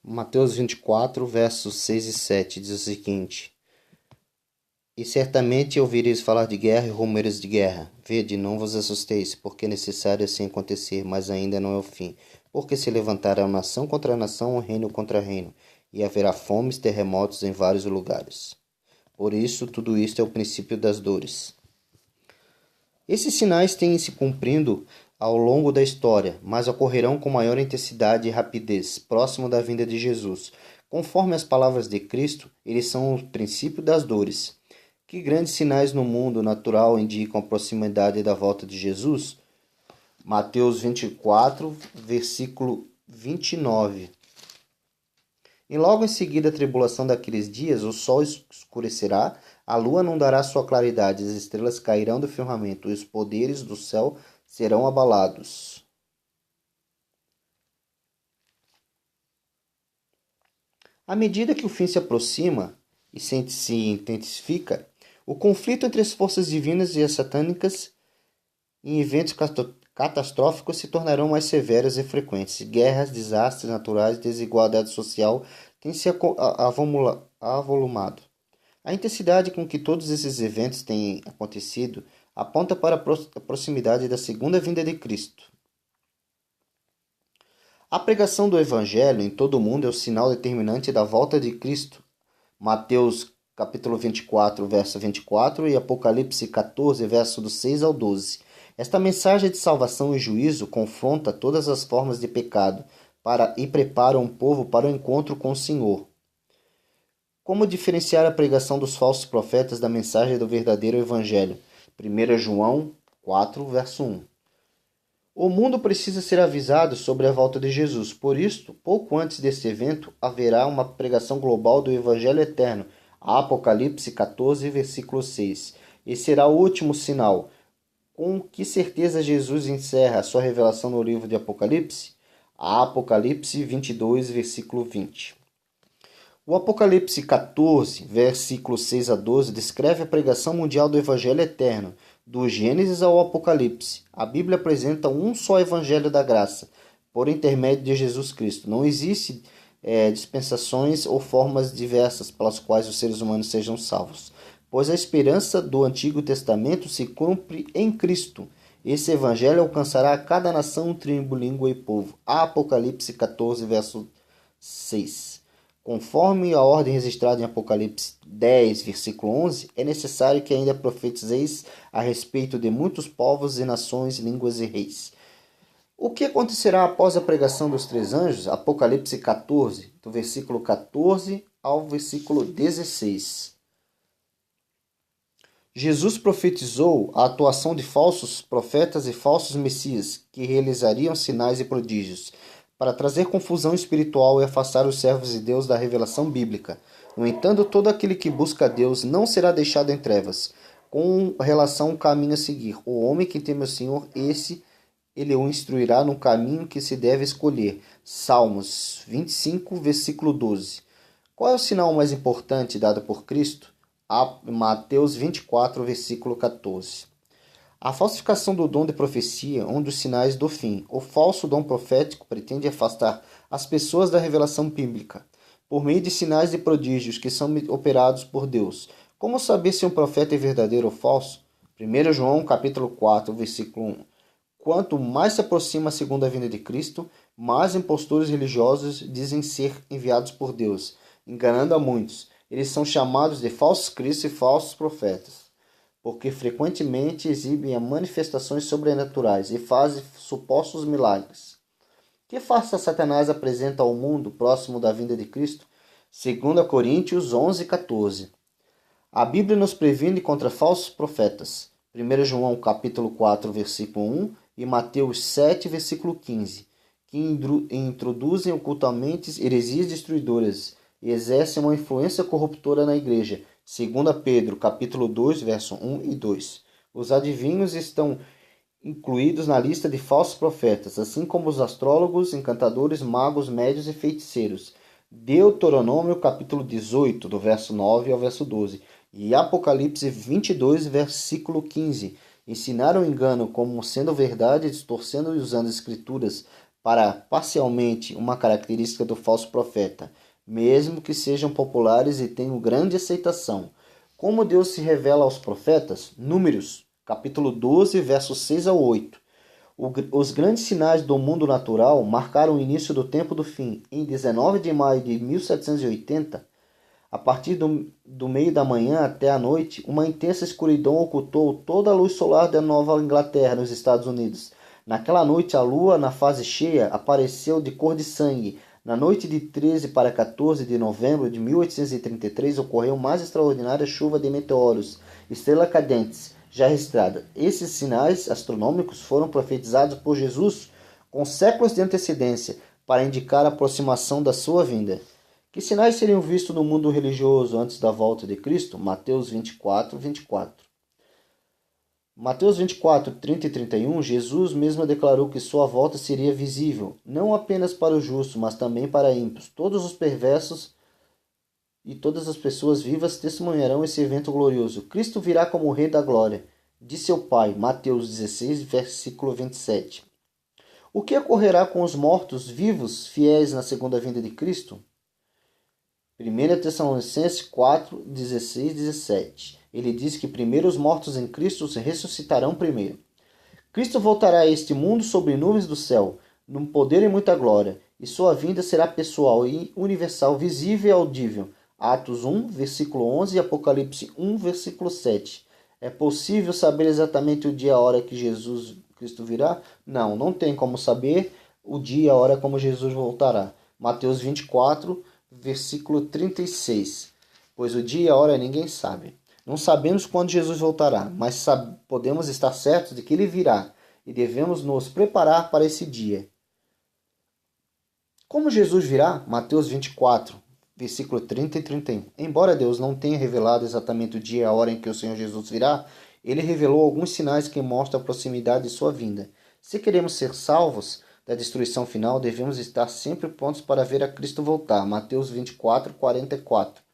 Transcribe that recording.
Mateus 24, versos 6 e 7 diz o seguinte: E certamente ouvireis falar de guerra e rumores de guerra. Vede, não vos assusteis, porque é necessário assim acontecer, mas ainda não é o fim. Porque se levantará nação contra nação, reino contra reino, e haverá fomes, terremotos em vários lugares. Por isso, tudo isto é o princípio das dores. Esses sinais têm se cumprindo ao longo da história, mas ocorrerão com maior intensidade e rapidez, próximo da vinda de Jesus. Conforme as palavras de Cristo, eles são o princípio das dores. Que grandes sinais no mundo natural indicam a proximidade da volta de Jesus? Mateus 24, versículo 29. E logo em seguida a tribulação daqueles dias, o sol escurecerá, a lua não dará sua claridade, as estrelas cairão do firmamento, e os poderes do céu serão abalados. À medida que o fim se aproxima e se intensifica, o conflito entre as forças divinas e as satânicas em eventos catastróficos se tornarão mais severos e frequentes. Guerras, desastres naturais, desigualdade social têm se avolumado. A intensidade com que todos esses eventos têm acontecido aponta para a proximidade da segunda vinda de Cristo. A pregação do Evangelho em todo o mundo é o sinal determinante da volta de Cristo. Mateus capítulo 24, verso 24 e Apocalipse 14, verso do 6 ao 12. Esta mensagem de salvação e juízo confronta todas as formas de pecado e prepara um povo para o encontro com o Senhor. Como diferenciar a pregação dos falsos profetas da mensagem do verdadeiro Evangelho? 1 João 4, verso 1. O mundo precisa ser avisado sobre a volta de Jesus. Por isso, pouco antes deste evento, haverá uma pregação global do Evangelho eterno. Apocalipse 14, versículo 6. E será o último sinal. Com que certeza Jesus encerra a sua revelação no livro de Apocalipse? Apocalipse 22, versículo 20. O Apocalipse 14, versículos 6 a 12, descreve a pregação mundial do Evangelho eterno, do Gênesis ao Apocalipse. A Bíblia apresenta um só Evangelho da graça, por intermédio de Jesus Cristo. Não existe dispensações ou formas diversas pelas quais os seres humanos sejam salvos, pois a esperança do Antigo Testamento se cumpre em Cristo. Esse Evangelho alcançará a cada nação, tribo, língua e povo. Apocalipse 14, verso 6. Conforme a ordem registrada em Apocalipse 10, versículo 11, é necessário que ainda profetizeis a respeito de muitos povos e nações, línguas e reis. O que acontecerá após a pregação dos três anjos? Apocalipse 14, do versículo 14 ao versículo 16. Jesus profetizou a atuação de falsos profetas e falsos messias que realizariam sinais e prodígios para trazer confusão espiritual e afastar os servos de Deus da revelação bíblica. No entanto, todo aquele que busca a Deus não será deixado em trevas. Com relação ao caminho a seguir, o homem que teme o Senhor, ele o instruirá no caminho que se deve escolher. Salmos 25, versículo 12. Qual é o sinal mais importante dado por Cristo? Mateus 24, versículo 14. A falsificação do dom de profecia é um dos sinais do fim. O falso dom profético pretende afastar as pessoas da revelação bíblica por meio de sinais e prodígios que são operados por Deus. Como saber se um profeta é verdadeiro ou falso? 1 João capítulo 4, versículo 1. Quanto mais se aproxima a segunda vinda de Cristo, mais impostores religiosos dizem ser enviados por Deus, enganando a muitos. Eles são chamados de falsos cristos e falsos profetas, porque frequentemente exibem manifestações sobrenaturais e fazem supostos milagres. Que farsa Satanás apresenta ao mundo próximo da vinda de Cristo? 2 Coríntios 11, 14. A Bíblia nos previne contra falsos profetas. 1 João capítulo 4, versículo 1 e Mateus 7, versículo 15, que introduzem ocultamente heresias destruidoras e exercem uma influência corruptora na igreja. 2 Pedro, capítulo 2, verso 1 e 2. Os adivinhos estão incluídos na lista de falsos profetas, assim como os astrólogos, encantadores, magos, médios e feiticeiros. Deuteronômio, capítulo 18, do verso 9 ao verso 12. E Apocalipse 22, versículo 15. Ensinaram o engano como sendo verdade, distorcendo e usando escrituras para parcialmente uma característica do falso profeta, mesmo que sejam populares e tenham grande aceitação. Como Deus se revela aos profetas? Números, capítulo 12, versos 6 ao 8. Os grandes sinais do mundo natural marcaram o início do tempo do fim. Em 19 de maio de 1780, a partir do meio da manhã até a noite, uma intensa escuridão ocultou toda a luz solar da Nova Inglaterra, nos Estados Unidos. Naquela noite, a lua, na fase cheia, apareceu de cor de sangue. Na noite de 13 para 14 de novembro de 1833, ocorreu mais extraordinária chuva de meteoros, estrelas cadentes, já registrada. Esses sinais astronômicos foram profetizados por Jesus com séculos de antecedência para indicar a aproximação da sua vinda. Que sinais seriam vistos no mundo religioso antes da volta de Cristo? Mateus 24, 24. Mateus 24, 30 e 31, Jesus mesmo declarou que sua volta seria visível, não apenas para os justos, mas também para ímpios. Todos os perversos e todas as pessoas vivas testemunharão esse evento glorioso. Cristo virá como o Rei da Glória, de seu Pai. Mateus 16, versículo 27. O que ocorrerá com os mortos vivos fiéis na segunda vinda de Cristo? 1 Tessalonicenses 4, 16 e 17. Ele diz que primeiro os mortos em Cristo ressuscitarão primeiro. Cristo voltará a este mundo sobre nuvens do céu, num poder e muita glória, e sua vinda será pessoal e universal, visível e audível. Atos 1, versículo 11 e Apocalipse 1, versículo 7. É possível saber exatamente o dia e a hora que Jesus Cristo virá? Não, não tem como saber o dia e a hora como Jesus voltará. Mateus 24, versículo 36. Pois o dia e a hora ninguém sabe. Não sabemos quando Jesus voltará, mas podemos estar certos de que ele virá e devemos nos preparar para esse dia. Como Jesus virá? Mateus 24, versículo 30 e 31. Embora Deus não tenha revelado exatamente o dia e a hora em que o Senhor Jesus virá, ele revelou alguns sinais que mostram a proximidade de sua vinda. Se queremos ser salvos da destruição final, devemos estar sempre prontos para ver a Cristo voltar. Mateus 24, 44.